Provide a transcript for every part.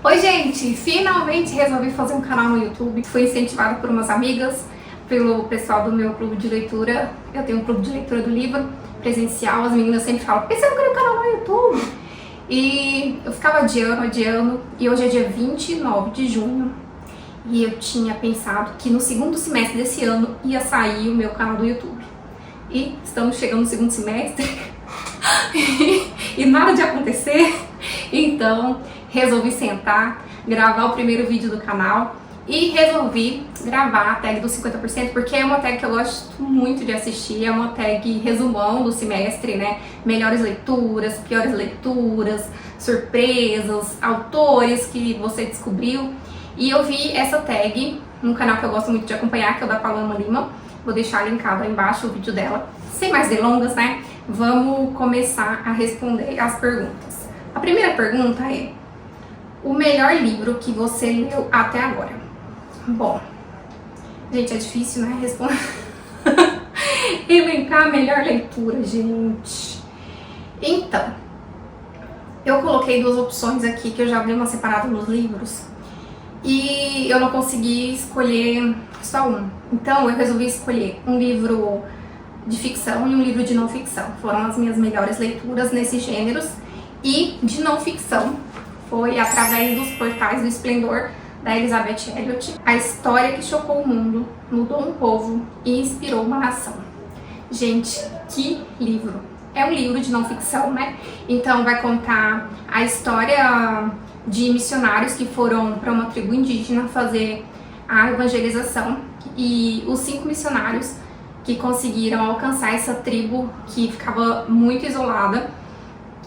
Oi gente, finalmente resolvi fazer um canal no YouTube. Fui incentivada por umas amigas, pelo pessoal do meu clube de leitura. Eu tenho um clube de leitura do livro presencial. As meninas sempre falam, por que você não cria um canal no YouTube? E eu ficava adiando, e hoje é dia 29 de junho. E eu tinha pensado que no segundo semestre desse ano ia sair o meu canal do YouTube. E estamos chegando no segundo semestre e nada de acontecer. Então resolvi sentar, gravar o primeiro vídeo do canal e resolvi gravar a tag dos 50%, porque é uma tag que eu gosto muito de assistir, é uma tag resumão do semestre, né? Melhores leituras, piores leituras, surpresas, autores que você descobriu. E eu vi essa tag num canal que eu gosto muito de acompanhar, que é o da Paloma Lima. Vou deixar linkado aí embaixo o vídeo dela. Sem mais delongas, né? Vamos começar a responder as perguntas. A primeira pergunta é: o melhor livro que você leu até agora? Bom, gente, é difícil, né? Responder. Elencar a melhor leitura, gente. Então, eu coloquei duas opções aqui, que eu já dei uma separada nos livros. E eu não consegui escolher só um. Então, eu resolvi escolher um livro de ficção e um livro de não ficção. Foram as minhas melhores leituras nesses gêneros. E de não ficção foi Através dos Portais do Esplendor, da Elizabeth Elliot. A história que chocou o mundo, mudou um povo e inspirou uma nação. Gente, que livro! É um livro de não ficção, né? Então vai contar a história de missionários que foram para uma tribo indígena fazer a evangelização. E os 5 missionários que conseguiram alcançar essa tribo, que ficava muito isolada,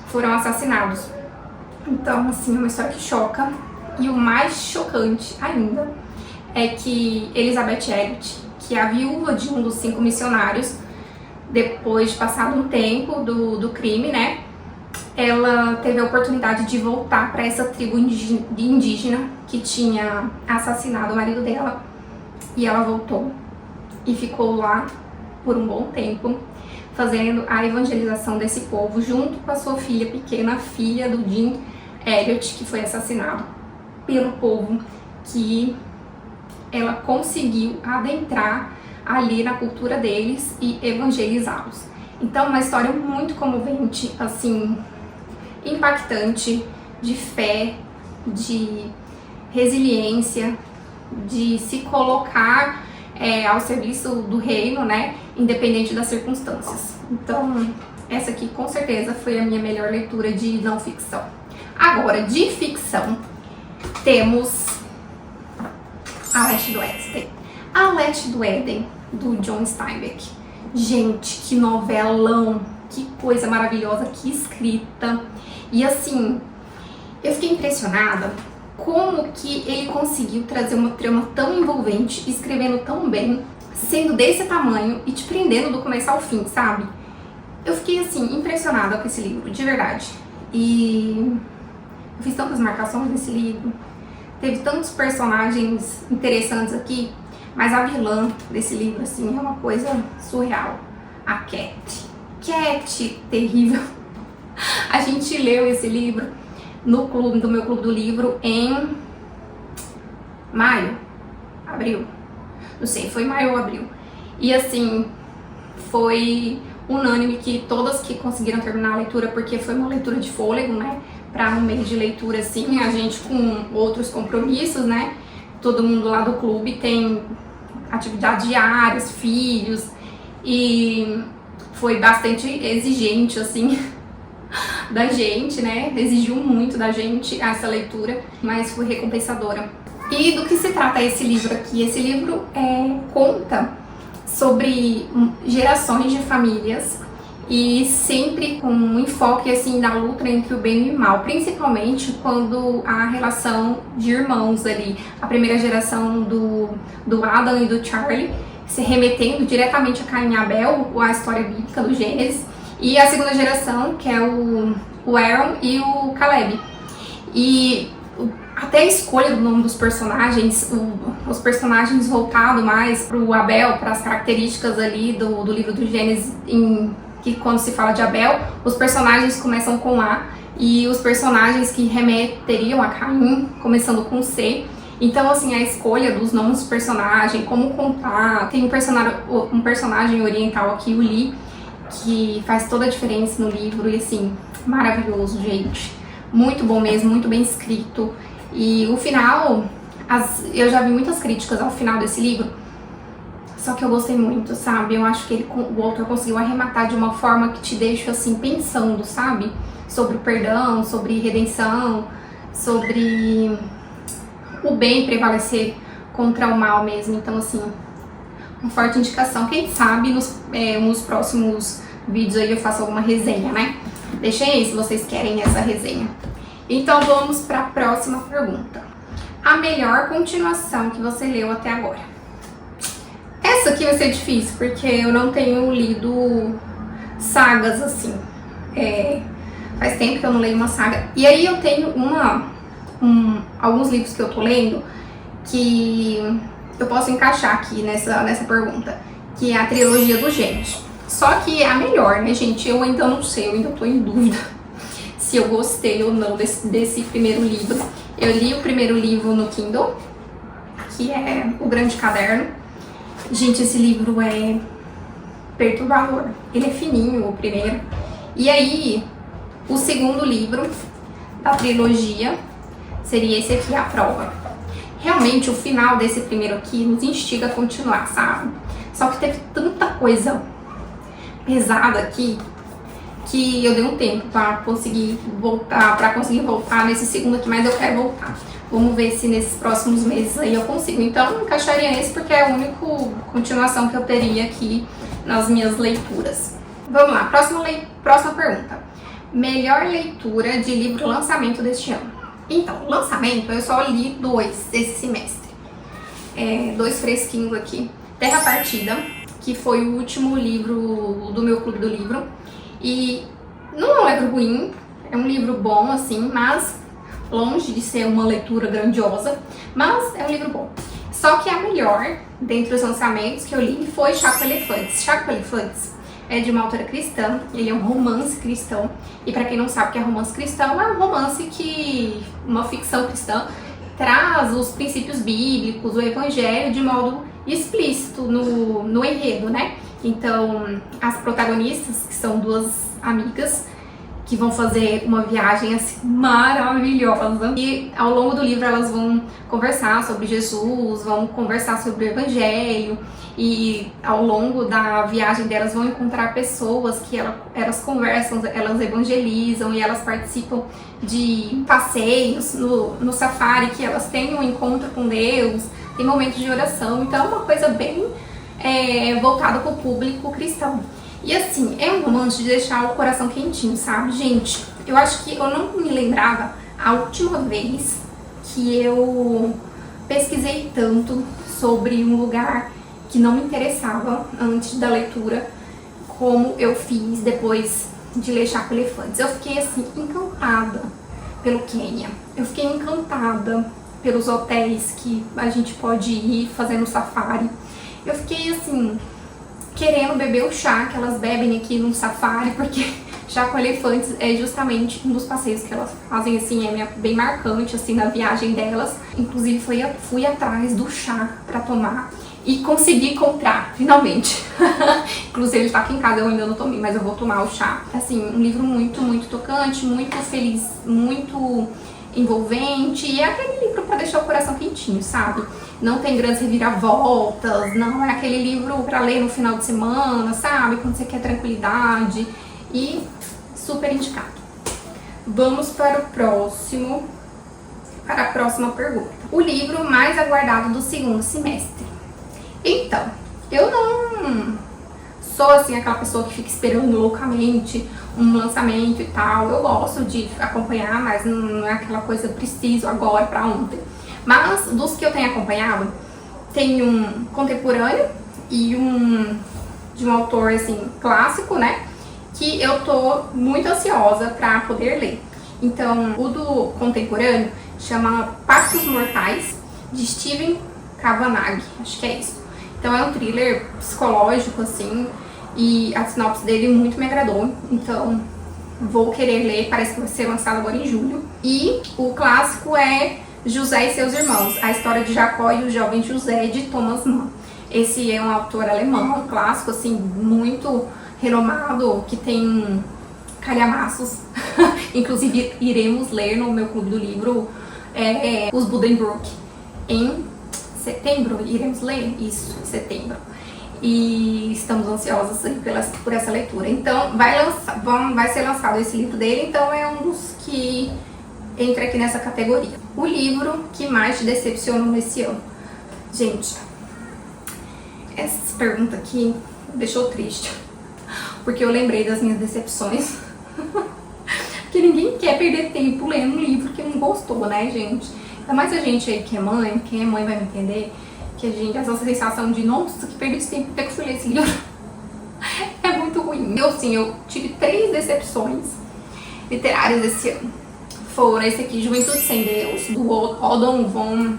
foram assassinados. Então, assim, é uma história que choca. E o mais chocante ainda é que Elizabeth Elliot, que é a viúva de um dos 5 missionários, depois de passado um tempo do crime, né, ela teve a oportunidade de voltar para essa tribo indígena que tinha assassinado o marido dela. E ela voltou e ficou lá por um bom tempo, fazendo a evangelização desse povo, junto com a sua filha pequena, filha do Jim Elliot, que foi assassinado pelo povo, que ela conseguiu adentrar ali na cultura deles e evangelizá-los. Então, uma história muito comovente, assim, impactante, de fé, de resiliência, de se colocar ao serviço do reino, né, independente das circunstâncias. Então, essa aqui com certeza foi a minha melhor leitura de não ficção. Agora, de ficção, temos A Leste do Éden. A Leste do Éden, do John Steinbeck. Gente, que novelão, que coisa maravilhosa, que escrita. E assim, eu fiquei impressionada como que ele conseguiu trazer uma trama tão envolvente, escrevendo tão bem, sendo desse tamanho e te prendendo do começo ao fim, sabe? Eu fiquei assim, impressionada com esse livro, de verdade. E eu fiz tantas marcações nesse livro, teve tantos personagens interessantes aqui, mas a vilã desse livro, assim, é uma coisa surreal. A Cat. Cat, terrível. A gente leu esse livro no clube, do meu clube do livro, em maio, abril, não sei, foi maio ou abril. E assim, foi unânime que todas que conseguiram terminar a leitura, porque foi uma leitura de fôlego, né, para um mês de leitura, assim, a gente com outros compromissos, né, todo mundo lá do clube tem atividades diárias, filhos, e foi bastante exigente, assim, da gente, né, exigiu muito da gente essa leitura, mas foi recompensadora. E do que se trata esse livro aqui? Esse livro conta sobre gerações de famílias e sempre com um enfoque, assim, na luta entre o bem e o mal, principalmente quando a relação de irmãos ali, a primeira geração do Adam e do Charlie, se remetendo diretamente a Caim e Abel, a história bíblica do Gênesis, e a segunda geração, que é o Aaron e o Caleb. E até a escolha do nome dos personagens, os personagens voltados mais para o Abel, para as características ali do livro do Gênesis, que quando se fala de Abel, os personagens começam com A e os personagens que remeteriam a Caim, começando com C. Então, assim, a escolha dos nomes dos personagens, como contar. Tem um personagem oriental aqui, o Li, que faz toda a diferença no livro e, assim, maravilhoso, gente. Muito bom mesmo, muito bem escrito. E o final, eu já vi muitas críticas ao final desse livro, só que eu gostei muito, sabe? Eu acho que o autor conseguiu arrematar de uma forma que te deixa, assim, pensando, sabe? Sobre o perdão, sobre redenção, sobre o bem prevalecer contra o mal mesmo. Então, assim, uma forte indicação. Quem sabe nos próximos vídeos aí eu faço alguma resenha, né? Deixem aí se vocês querem essa resenha. Então, vamos para a próxima pergunta. A melhor continuação que você leu até agora? Essa aqui vai ser difícil, porque eu não tenho lido sagas assim. Faz tempo que eu não leio uma saga. E aí eu tenho alguns livros que eu tô lendo que eu posso encaixar aqui nessa pergunta, que é a trilogia do Gêmeos. Só que é a melhor, né, gente? Eu ainda não sei, eu ainda tô em dúvida se eu gostei ou não desse primeiro livro. Eu li o primeiro livro no Kindle, que é O Grande Caderno. Gente, esse livro é perturbador. Ele é fininho, o primeiro. E aí, o segundo livro da trilogia seria esse aqui, A Prova. Realmente, o final desse primeiro aqui nos instiga a continuar, sabe? Só que teve tanta coisa pesada aqui que eu dei um tempo para conseguir voltar nesse segundo aqui, mas eu quero voltar. Vamos ver se nesses próximos meses aí eu consigo. Então, eu encaixaria esse porque é a única continuação que eu teria aqui nas minhas leituras. Vamos lá, próxima pergunta. Melhor leitura de livro lançamento deste ano? Então, lançamento, eu só li 2 esse semestre. 2 fresquinhos aqui. Terra Partida, que foi o último livro do meu clube do livro. E não é um livro ruim, é um livro bom, assim, mas longe de ser uma leitura grandiosa, mas é um livro bom. Só que a melhor, dentre os lançamentos que eu li, foi Chá com Elefantes. Chá com Elefantes é de uma autora cristã, ele é um romance cristão. E pra quem não sabe o que é romance cristão, é um romance que uma ficção cristã traz os princípios bíblicos, o evangelho de modo explícito no enredo, né? Então, as protagonistas, que são 2 amigas, que vão fazer uma viagem assim maravilhosa. E ao longo do livro elas vão conversar sobre Jesus, vão conversar sobre o Evangelho. E ao longo da viagem delas vão encontrar pessoas que elas conversam, elas evangelizam e elas participam de passeios no safari, que elas têm um encontro com Deus, tem momentos de oração. Então é uma coisa bem voltada para o público cristão. E assim, é um romance de deixar o coração quentinho, sabe? Gente, eu acho que eu não me lembrava a última vez que eu pesquisei tanto sobre um lugar que não me interessava antes da leitura, como eu fiz depois de ler Chá com Elefantes. Eu fiquei assim, encantada pelo Quênia. Eu fiquei encantada pelos hotéis que a gente pode ir fazendo safari. Eu fiquei assim, querendo beber o chá que elas bebem aqui no safari, porque Chá com Elefantes é justamente um dos passeios que elas fazem, assim, é bem marcante, assim, na viagem delas. Inclusive, fui atrás do chá pra tomar e consegui comprar, finalmente. Inclusive, ele tá aqui em casa, eu ainda não tomei, mas eu vou tomar o chá. Assim, um livro muito, muito tocante, muito feliz, muito envolvente, e é aquele livro pra deixar o coração quentinho, sabe? Não tem grandes reviravoltas, não é aquele livro pra ler no final de semana, sabe? Quando você quer tranquilidade, e super indicado. Vamos para a próxima pergunta. O livro mais aguardado do segundo semestre. Então, eu não sou assim aquela pessoa que fica esperando loucamente um lançamento e tal. Eu gosto de acompanhar, mas não é aquela coisa preciso agora pra ontem. Mas dos que eu tenho acompanhado, tem um contemporâneo e um de um autor assim clássico, né? Que eu tô muito ansiosa pra poder ler. Então, o do contemporâneo chama Pactos Mortais, de Steven Kavanagh, acho que é isso. Então é um thriller psicológico, assim, e a sinopse dele muito me agradou. Então, vou querer ler, parece que vai ser lançado agora em julho. E o clássico é José e seus irmãos, a história de Jacó e o jovem José, de Thomas Mann. Esse é um autor alemão, um clássico assim, muito renomado, que tem calhamaços. Inclusive iremos ler no meu clube do livro Os Buddenbrook em setembro. Iremos ler isso em setembro. E estamos ansiosos por essa leitura. Então vai ser lançado esse livro dele, então é um dos que entra aqui nessa categoria. O livro que mais te decepcionou nesse ano? Gente, essa pergunta aqui me deixou triste, porque eu lembrei das minhas decepções. Porque ninguém quer perder tempo lendo um livro que não gostou, né, gente? Ainda mais a gente aí que é mãe, quem é mãe vai me entender, que a gente, essa sensação de, nossa, que perdi esse tempo, até que fui ler esse livro, é muito ruim. Eu tive 3 decepções literárias esse ano. Foram esse aqui, Juventude Sem Deus, do Odon von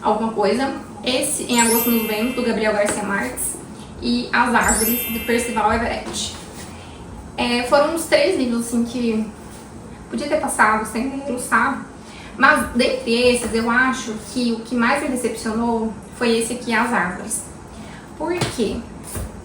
alguma coisa. Esse, Em Agosto nos Ventos, do Gabriel Garcia Marques. E As Árvores, de Percival Everett. Foram uns 3 livros assim que podia ter passado sem ler, sabe? Mas dentre esses, eu acho que o que mais me decepcionou foi esse aqui, As Árvores. Por quê?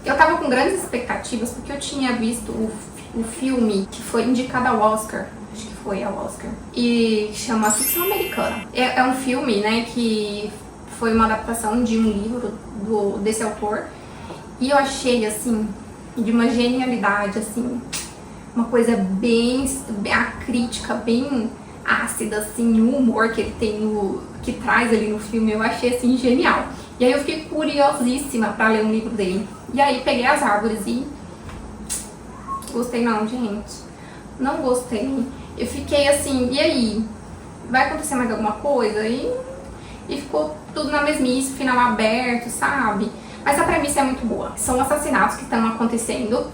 Eu tava com grandes expectativas, porque eu tinha visto o filme que foi indicado ao Oscar, acho que foi ao Oscar, e chama Ficção Americana. É um filme, né, que foi uma adaptação de um livro desse autor, e eu achei, assim, de uma genialidade, assim, uma coisa bem, a crítica bem ácida, assim, o humor que ele tem, que traz ali no filme, eu achei, assim, genial. E aí eu fiquei curiosíssima pra ler um livro dele. E aí peguei As Árvores e... gostei não, gente. Não gostei. Eu fiquei assim, e aí? Vai acontecer mais alguma coisa? E ficou tudo na mesmice, final aberto, sabe? Mas a premissa é muito boa. São assassinatos que estão acontecendo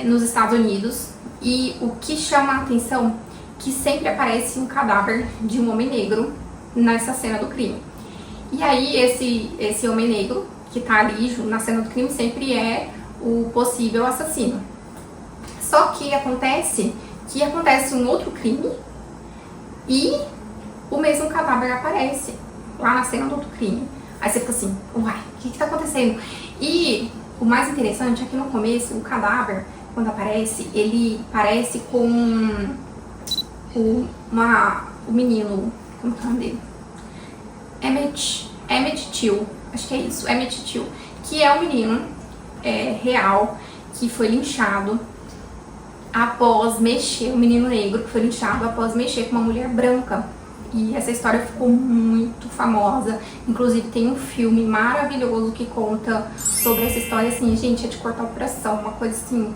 nos Estados Unidos. E o que chama a atenção que sempre aparece um cadáver de um homem negro nessa cena do crime. E aí esse homem negro que tá ali na cena do crime sempre é o possível assassino. Só que acontece um outro crime e o mesmo cadáver aparece lá na cena do outro crime. Aí você fica assim, uai, o que tá acontecendo? E o mais interessante é que no começo, o cadáver, quando aparece, ele parece com o menino, como que é o nome dele? Emmett Till, acho que é isso, Emmett Till, que é um menino real que foi linchado após mexer, um menino negro que foi linchado após mexer com uma mulher branca. E essa história ficou muito famosa. Inclusive tem um filme maravilhoso que conta sobre essa história, assim, gente, é de cortar o coração, uma coisa assim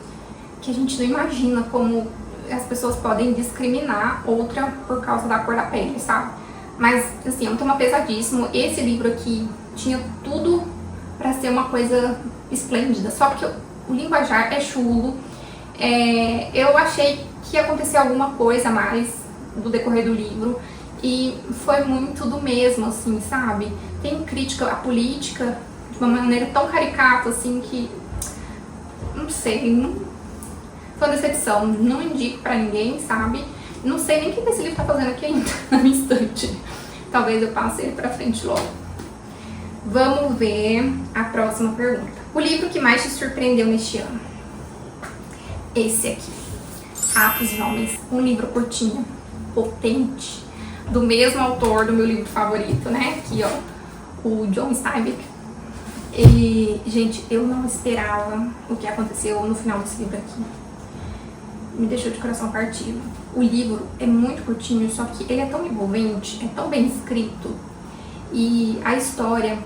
que a gente não imagina como as pessoas podem discriminar outra por causa da cor da pele, sabe? Mas, assim, é um tema pesadíssimo. Esse livro aqui tinha tudo pra ser uma coisa esplêndida, só que o linguajar é chulo. Eu achei que ia acontecer alguma coisa mais do decorrer do livro e foi muito do mesmo, assim, sabe? Tem crítica à política de uma maneira tão caricata, assim, que não sei, foi uma decepção, não indico pra ninguém, sabe? Não sei nem o que esse livro tá fazendo aqui ainda na minha estante. Talvez eu passe ele pra frente logo. Vamos ver a próxima pergunta. O livro que mais te surpreendeu neste ano? Esse aqui, Ratos e Homens, um livro curtinho, potente, do mesmo autor do meu livro favorito, né? Aqui, ó, o John Steinbeck. E, gente, eu não esperava o que aconteceu no final desse livro aqui. Me deixou de coração partido. O livro é muito curtinho, só que ele é tão envolvente, é tão bem escrito. E a história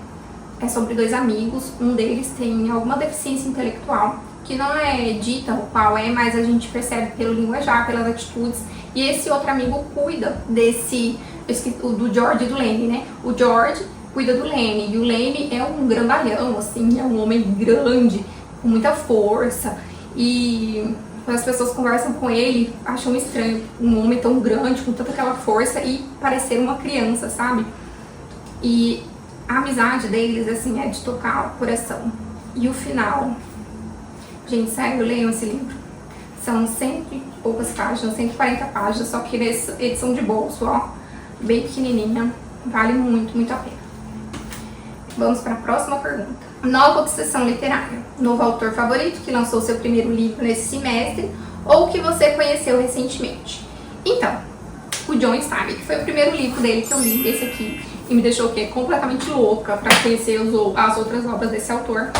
é sobre 2 amigos, um deles tem alguma deficiência intelectual, que não é dita o qual é, mas a gente percebe pelo linguajar, pelas atitudes. E esse outro amigo cuida do George e do Lenny, né? O George cuida do Lenny, e o Lenny é um grandalhão, assim, é um homem grande, com muita força. E quando as pessoas conversam com ele, acham estranho um homem tão grande, com tanta aquela força, e parecer uma criança, sabe? E a amizade deles, assim, é de tocar o coração. E o final... Gente, sério, leiam esse livro. São 100 e poucas páginas, 140 páginas, só que edição de bolso, ó, bem pequenininha. Vale muito, muito a pena. Vamos para a próxima pergunta. Nova obsessão literária. Novo autor favorito que lançou seu primeiro livro nesse semestre ou que você conheceu recentemente? Então, o John Steinbeck, que foi o primeiro livro dele que eu li, esse aqui, e me deixou o quê? Completamente louca para conhecer as outras obras desse autor.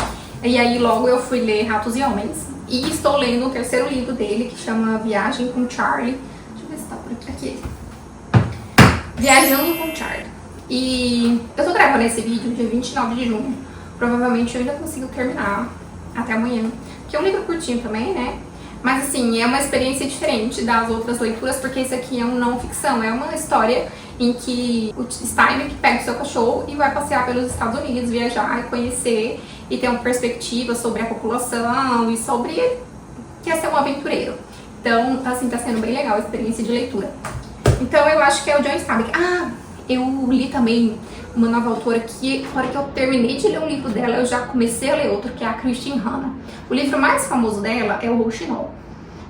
E aí logo eu fui ler Ratos e Homens. E estou lendo o terceiro livro dele, que chama Viagem com Charlie. Deixa eu ver se tá por aqui. Viajando com Charlie. E eu tô gravando esse vídeo dia 29 de junho. Provavelmente eu ainda consigo terminar até amanhã. Que é um livro curtinho também, né? Mas assim, é uma experiência diferente das outras leituras, porque esse aqui é um não ficção. É uma história em que o Steinbeck pega o seu cachorro e vai passear pelos Estados Unidos, viajar e conhecer e ter uma perspectiva sobre a população e sobre que é ser um aventureiro. Então, assim, tá sendo bem legal a experiência de leitura. Então, eu acho que é o John Steinbeck. Ah, eu li também uma nova autora que, na hora que eu terminei de ler um livro dela, eu já comecei a ler outro, que é a Christine Hanna. O livro mais famoso dela é o Rouxinol.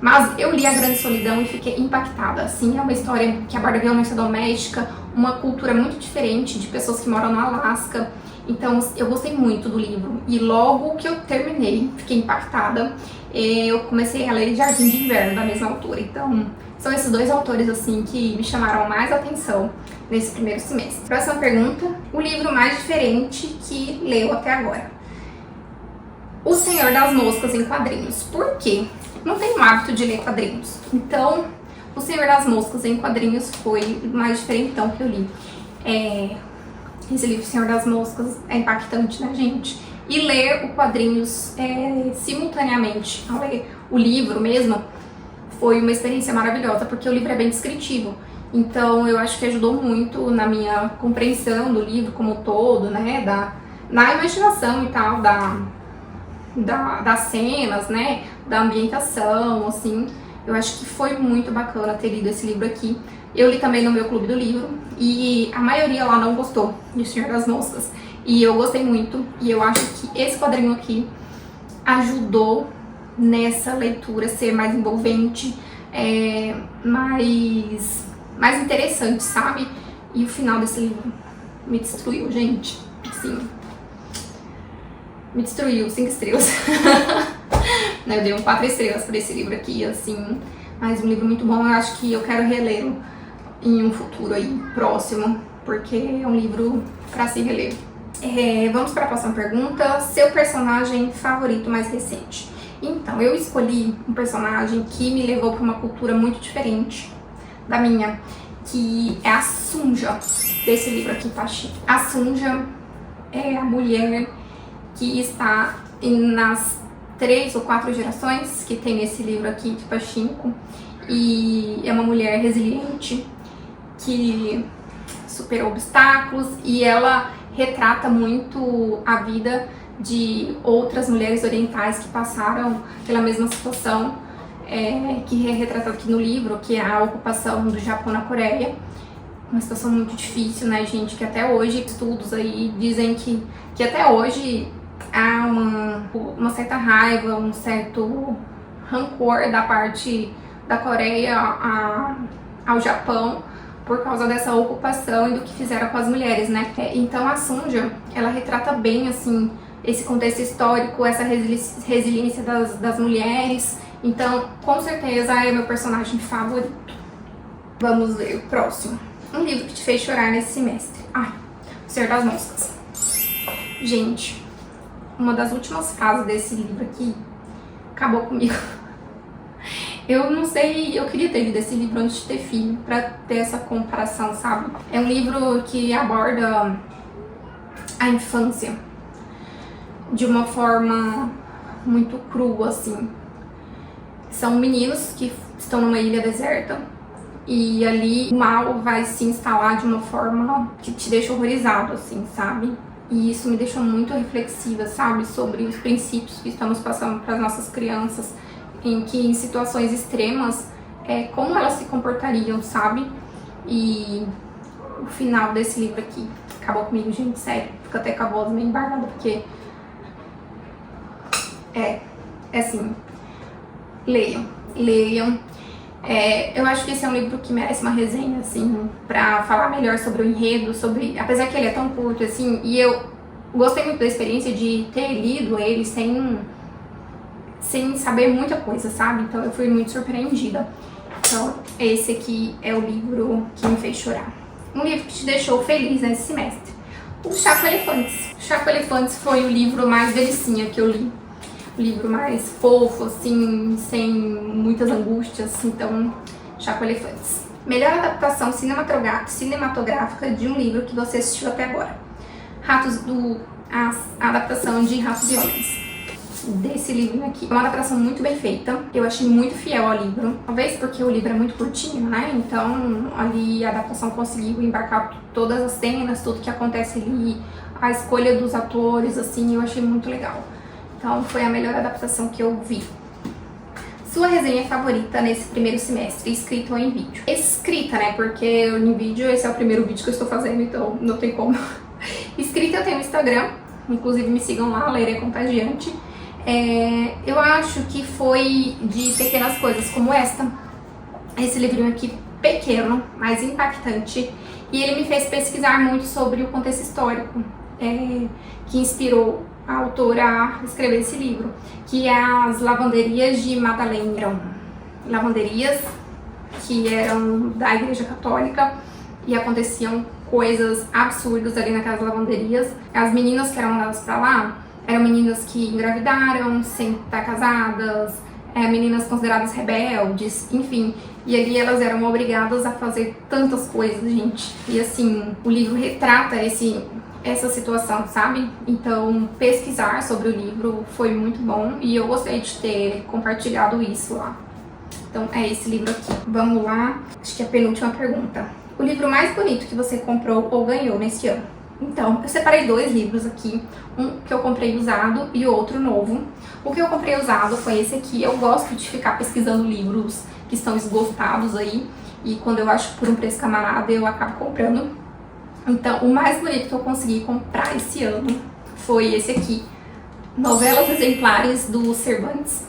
Mas eu li A Grande Solidão e fiquei impactada. Assim, é uma história que aborda violência doméstica, uma cultura muito diferente de pessoas que moram no Alasca. Então, eu gostei muito do livro. E logo que eu terminei, fiquei impactada, eu comecei a ler Jardim de Inverno, da mesma autora. Então, são esses dois autores, assim, que me chamaram mais atenção nesse primeiro semestre. Próxima pergunta. O livro mais diferente que leu até agora? O Senhor das Moscas em quadrinhos. Por quê? Não tenho o hábito de ler quadrinhos. Então, O Senhor das Moscas em quadrinhos foi o mais diferentão que eu li. Esse livro, O Senhor das Moscas, é impactante, né, gente? E ler o quadrinhos simultaneamente ao ler o livro mesmo foi uma experiência maravilhosa, porque o livro é bem descritivo. Então, eu acho que ajudou muito na minha compreensão do livro como um todo, né? Na imaginação e tal, das cenas, né? Da ambientação, assim. Eu acho que foi muito bacana ter lido esse livro aqui. Eu li também no meu clube do livro e a maioria lá não gostou de O Senhor das Moscas. E eu gostei muito e eu acho que esse quadrinho aqui ajudou nessa leitura ser mais envolvente, mais interessante, sabe? E o final desse livro me destruiu, gente. Assim, me destruiu, 5 estrelas. Eu dei 4 estrelas pra esse livro aqui, assim. Mas um livro muito bom, eu acho que eu quero relê-lo em um futuro aí, próximo, porque é um livro pra se reler. Vamos para a próxima pergunta. Seu personagem favorito mais recente? Então, eu escolhi um personagem que me levou para uma cultura muito diferente da minha, que é a Sunja, desse livro aqui, Pachinko. A Sunja é a mulher que está nas 3 ou 4 gerações que tem nesse livro aqui de Pachinko, e é uma mulher resiliente que superou obstáculos, e ela retrata muito a vida de outras mulheres orientais que passaram pela mesma situação, que é retratado aqui no livro, que é a ocupação do Japão na Coreia. Uma situação muito difícil, né, gente? Que até hoje, estudos aí dizem que até hoje há uma certa raiva, um certo rancor da parte da Coreia ao Japão por causa dessa ocupação e do que fizeram com as mulheres, né? Então a Sunja, ela retrata bem, assim, esse contexto histórico, essa resiliência das mulheres. Então, com certeza, é meu personagem favorito. Vamos ver o próximo. Um livro que te fez chorar nesse semestre. O Senhor das Moscas. Gente, uma das últimas frases desse livro aqui acabou comigo. Eu não sei, eu queria ter lido esse livro antes de ter filho, pra ter essa comparação, sabe? É um livro que aborda a infância de uma forma muito crua, assim. São meninos que estão numa ilha deserta e ali o mal vai se instalar de uma forma que te deixa horrorizado, assim, sabe? E isso me deixou muito reflexiva, sabe? Sobre os princípios que estamos passando para as nossas crianças, em que em situações extremas, como elas se comportariam, sabe? E o final desse livro aqui acabou comigo, gente, sério. Fico até com a voz meio embargada, porque assim, leiam. Leiam. Eu acho que esse é um livro que merece uma resenha, assim, pra falar melhor sobre o enredo, apesar que ele é tão curto, assim, e eu gostei muito da experiência de ter lido ele sem saber muita coisa, sabe? Então eu fui muito surpreendida. Então esse aqui é o livro que me fez chorar. Um livro que te deixou feliz nesse semestre. O Chá com Elefantes. O Chá com Elefantes foi o livro mais delicinha que eu li. O livro mais fofo, assim, sem muitas angústias. Então, Chá com Elefantes. Melhor adaptação cinematográfica de um livro que você assistiu até agora. A adaptação de Ratos e Homens. Desse livro aqui. É uma adaptação muito bem feita. Eu achei muito fiel ao livro. Talvez porque o livro é muito curtinho, né? Então, ali a adaptação conseguiu embarcar todas as cenas, tudo que acontece ali, a escolha dos atores, assim, eu achei muito legal. Então, foi a melhor adaptação que eu vi. Sua resenha favorita nesse primeiro semestre, escrita ou em vídeo? Escrita, né? Porque em vídeo, esse é o primeiro vídeo que eu estou fazendo, então não tem como. Escrita eu tenho no Instagram, inclusive me sigam lá, Ler é Contagiante. Eu acho que foi de pequenas coisas como esse livrinho aqui pequeno, mas impactante, e ele me fez pesquisar muito sobre o contexto histórico que inspirou a autora a escrever esse livro, que é as lavanderias de Madalene. Eram lavanderias que eram da Igreja Católica e aconteciam coisas absurdas ali naquelas lavanderias. As meninas que eram mandadas pra lá eram meninas que engravidaram sem estar casadas, meninas consideradas rebeldes, enfim. E ali elas eram obrigadas a fazer tantas coisas, gente. E assim, o livro retrata essa situação, sabe? Então, pesquisar sobre o livro foi muito bom e eu gostei de ter compartilhado isso lá. Então, é esse livro aqui. Vamos lá, acho que é a penúltima pergunta. O livro mais bonito que você comprou ou ganhou neste ano? Então, eu separei 2 livros aqui, um que eu comprei usado e outro novo. O que eu comprei usado foi esse aqui. Eu gosto de ficar pesquisando livros que estão esgotados aí, e quando eu acho por um preço camarada, eu acabo comprando. Então, o mais bonito que eu consegui comprar esse ano foi esse aqui, Novelas Exemplares do Cervantes.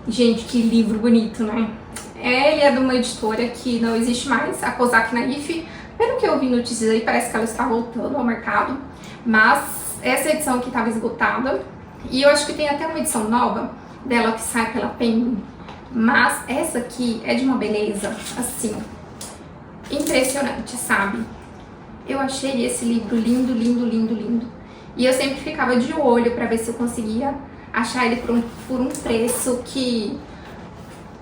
Gente, que livro bonito, né? Ele é de uma editora que não existe mais, a Kozak Naif. Pelo que eu vi notícias aí, parece que ela está voltando ao mercado, mas essa edição aqui estava esgotada, e eu acho que tem até uma edição nova dela que sai pela Penguin, mas essa aqui é de uma beleza, assim, impressionante, sabe? Eu achei esse livro lindo, lindo, lindo, lindo, e eu sempre ficava de olho para ver se eu conseguia achar ele por um preço que,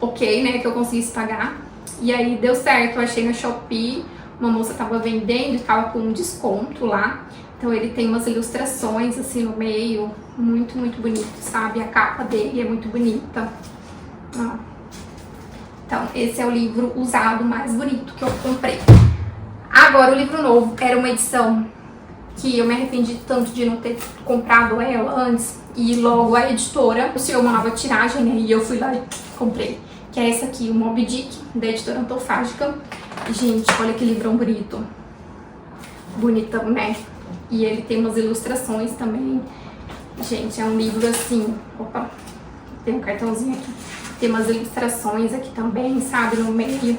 ok, né, que eu conseguisse pagar, e aí deu certo, eu achei no Shopee. Uma moça estava vendendo e estava com um desconto lá. Então ele tem umas ilustrações assim no meio, muito, muito bonito, sabe? A capa dele é muito bonita. Então esse é o livro usado mais bonito que eu comprei. Agora o livro novo era uma edição que eu me arrependi tanto de não ter comprado ela antes. E logo a editora anunciou uma nova tiragem, né? E eu fui lá e comprei. Que é essa aqui, o Moby Dick, da editora Antofágica. Gente, olha que livrão bonito. Bonitão, né? E ele tem umas ilustrações também. Gente, é um livro assim... Opa, tem um cartãozinho aqui. Tem umas ilustrações aqui também, sabe? No meio.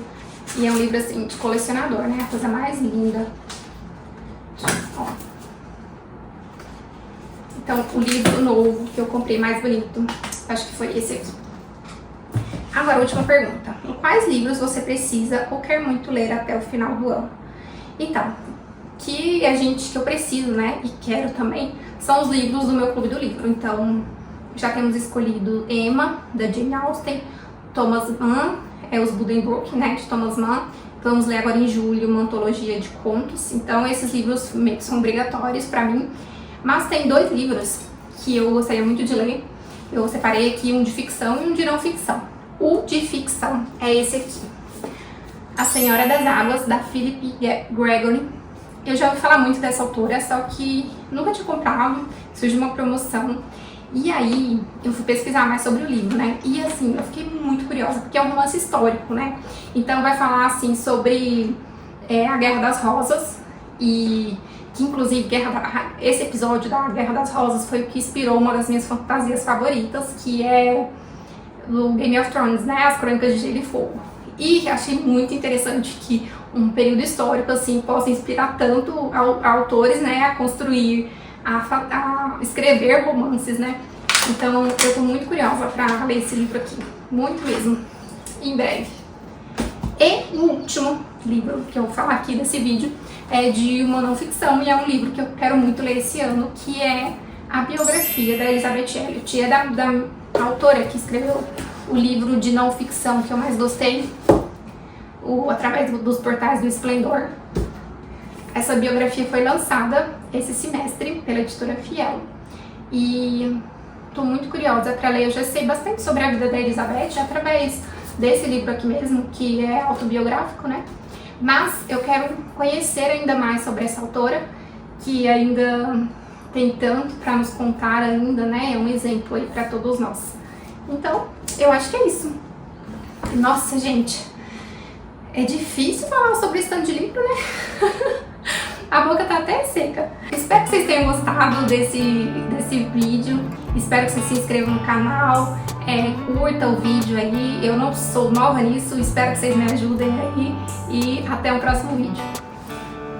E é um livro assim de colecionador, né? A coisa mais linda. Ó. Então, o livro novo que eu comprei mais bonito, acho que foi esse aqui. Agora, a última pergunta. Em quais livros você precisa ou quer muito ler até o final do ano? Então, que eu preciso, né, e quero também, são os livros do meu clube do livro. Então, já temos escolhido Emma, da Jane Austen, Thomas Mann, os Buddenbrook, né, de Thomas Mann. Vamos ler agora em julho uma antologia de contos. Então, esses livros meio que são obrigatórios pra mim. Mas tem 2 livros que eu gostaria muito de ler. Eu separei aqui um de ficção e um de não ficção. O de ficção é esse aqui, A Senhora das Águas, da Philip Gregory. Eu já ouvi falar muito dessa autora, só que nunca tinha comprado, surgiu uma promoção. E aí, eu fui pesquisar mais sobre o livro, né? E assim, eu fiquei muito curiosa, porque é um romance histórico, né? Então vai falar, assim, sobre a Guerra das Rosas, e que inclusive esse episódio da Guerra das Rosas foi o que inspirou uma das minhas fantasias favoritas, que é do Game of Thrones, né? As Crônicas de Gelo e Fogo. E achei muito interessante que um período histórico assim possa inspirar tanto autores, né, a construir, a escrever romances, né? Então eu tô muito curiosa para ler esse livro aqui, muito mesmo, em breve. E o último livro que eu vou falar aqui nesse vídeo é de uma não ficção e é um livro que eu quero muito ler esse ano, que é a biografia da Elizabeth Elliot. É da autora que escreveu o livro de não ficção que eu mais gostei, através dos portais do Esplendor. Essa biografia foi lançada esse semestre pela editora Fiel e tô muito curiosa para ler. Eu já sei bastante sobre a vida da Elizabeth através desse livro aqui mesmo, que é autobiográfico, né? Mas eu quero conhecer ainda mais sobre essa autora, que ainda tem tanto para nos contar ainda, né? É um exemplo aí para todos nós. Então, eu acho que é isso. Nossa, gente, é difícil falar sobre esse de livro, né? A boca tá até seca. Espero que vocês tenham gostado desse vídeo. Espero que vocês se inscrevam no canal, curta o vídeo aí. Eu não sou nova nisso, espero que vocês me ajudem aí. E até o próximo vídeo.